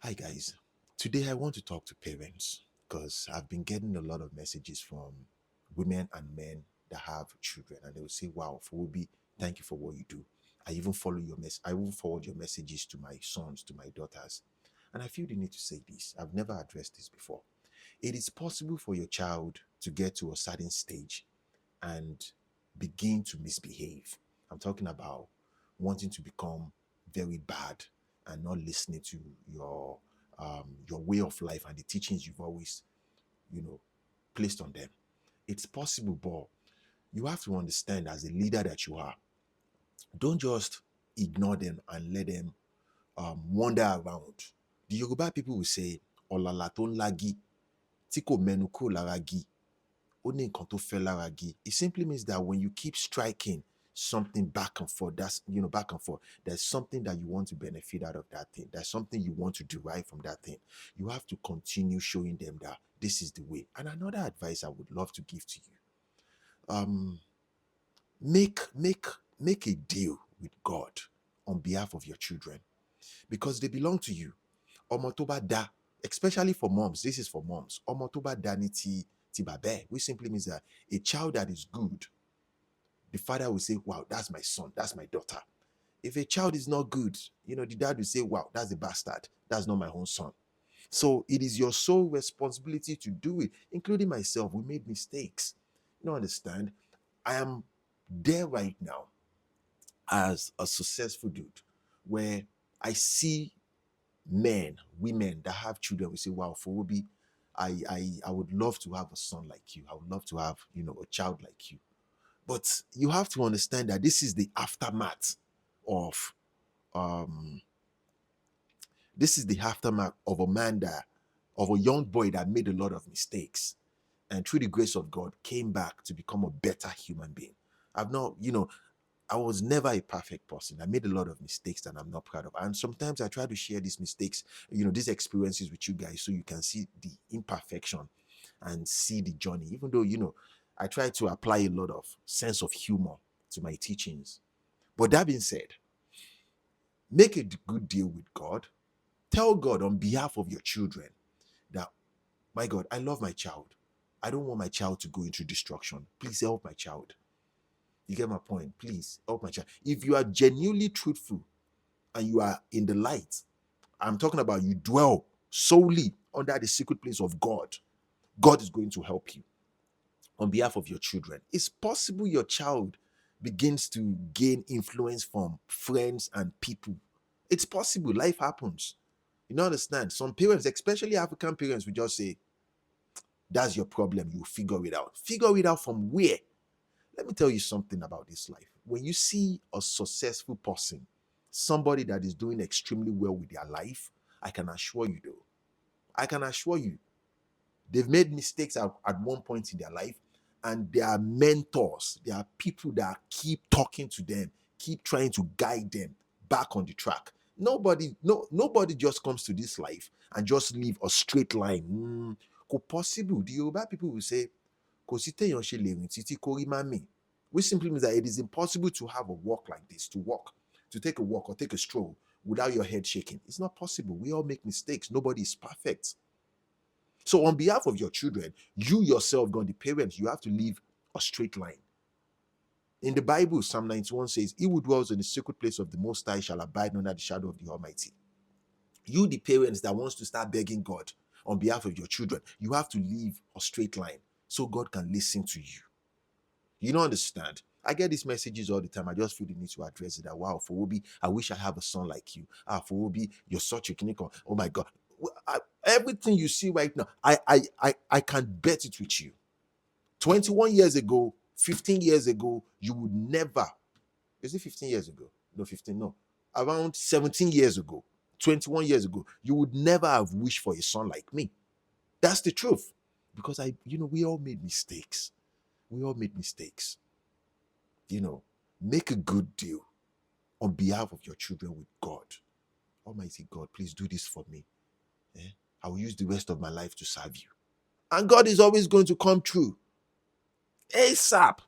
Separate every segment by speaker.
Speaker 1: Hi guys. Today I want to talk to parents because I've been getting a lot of messages from women and men that have children, and they will say, "Wow, Fowobi, thank you for what you do. I even follow your mess. I will forward your messages to my sons, to my daughters." And I feel the need to say this. I've never addressed this before. It is possible for your child to get to a certain stage and begin to misbehave. I'm talking about wanting to become very bad and not listening to your way of life and the teachings you've always, you know, placed on them. It's possible, but you have to understand as a leader that you are, don't just ignore them and let them wander around. The Yoruba people will say, "Ọ̀làlà tó ń lági, tí kò mẹ́nu kúrò lára igi, ó ní nǹkan tó fẹ́ lára igi." It simply means that when you keep striking something back and forth, that's back and forth, there's something that you want to benefit out of that thing. There's something you want to derive from that thing. You have to continue showing them that this is the way. And another advice I would love to give to you. Make make a deal with God on behalf of your children because they belong to you. Ọmọ tó bá dá, especially for moms, this is for moms. Ọmọ tó bá dá ní ti bàbá ẹ̀, which simply means that a child that is good, the father will say, "Wow, that's my son, that's my daughter." If a child is not good, the dad will say, "Wow, that's a bastard, that's not my own son." So it is your sole responsibility to do it, including myself. We made mistakes. You don't understand? I am there right now as a successful dude where I see men, women that have children. We say, "Wow, Fowobi, I would love to have a son like you. I would love to have, a child like you." But you have to understand that this is the aftermath of um this is the aftermath of of a young boy that made a lot of mistakes and through the grace of God came back to become a better human being. I've not, I was never a perfect person. I made a lot of mistakes that I'm not proud of. And sometimes I try to share these mistakes, these experiences with you guys so you can see the imperfection and see the journey. Even though, I try to apply a lot of sense of humor to my teachings. But that being said, make a good deal with God. Tell God on behalf of your children that, "My God, I love my child. I don't want my child to go into destruction. Please help my child." You get my point? Please help my child. If you are genuinely truthful and you are in the light, I'm talking about you dwell solely under the secret place of God, God is going to help you on behalf of your children. It's possible your child begins to gain influence from friends and people. It's possible. Life happens. You don't understand? Some parents, especially African parents, will just say, "That's your problem. You figure it out." Figure it out from where? Let me tell you something about this life. When you see a successful person, somebody that is doing extremely well with their life, I can assure you, though, I can assure you, they've made mistakes at one point in their life, and there are mentors, there are people that keep talking to them, keep trying to guide them back on the track. Nobody just comes to this life and just live a straight line. Kò possible. The Yoruba people will say, "Kò sí téèyàn ṣe lè rìn títí kó rí má mì," which simply means that it is impossible to have a walk like this, to take a walk or take a stroll without your head shaking. It's not possible. We all make mistakes. Nobody is perfect. So, on behalf of your children, you yourself, God, the parents, you have to live a straight line. In the Bible, Psalm 91 says, "He who dwells in the secret place of the Most High shall abide under the shadow of the Almighty." You, the parents that wants to start begging God on behalf of your children, you have to live a straight line so God can listen to you. You don't understand? I get these messages all the time. I just feel the need to address it. That, "Wow, Fowobi, I wish I have a son like you. Fowobi, you're such a clinical. Oh my God." Everything you see right now, I can bet it with you. 21 years ago, 15 years ago, you would never. Is it 15 years ago? No, 15, no. Around 17 years ago, 21 years ago, you would never have wished for a son like me. That's the truth. Because we all made mistakes. We all made mistakes. Make a good deal on behalf of your children with God. Almighty God, please do this for me. I will use the rest of my life to serve you. And God is always going to come true. ASAP.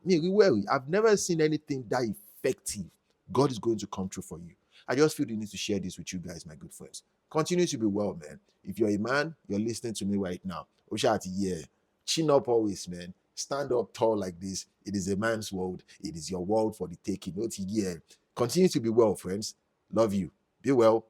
Speaker 1: I've never seen anything that effective. God is going to come true for you. I just feel the need to share this with you guys, my good friends. Continue to be well, man. If you're a man, you're listening to me right now. Oshati, yeah. Chin up always, man. Stand up tall like this. It is a man's world. It is your world for the taking. Not yeah. Continue to be well, friends. Love you. Be well.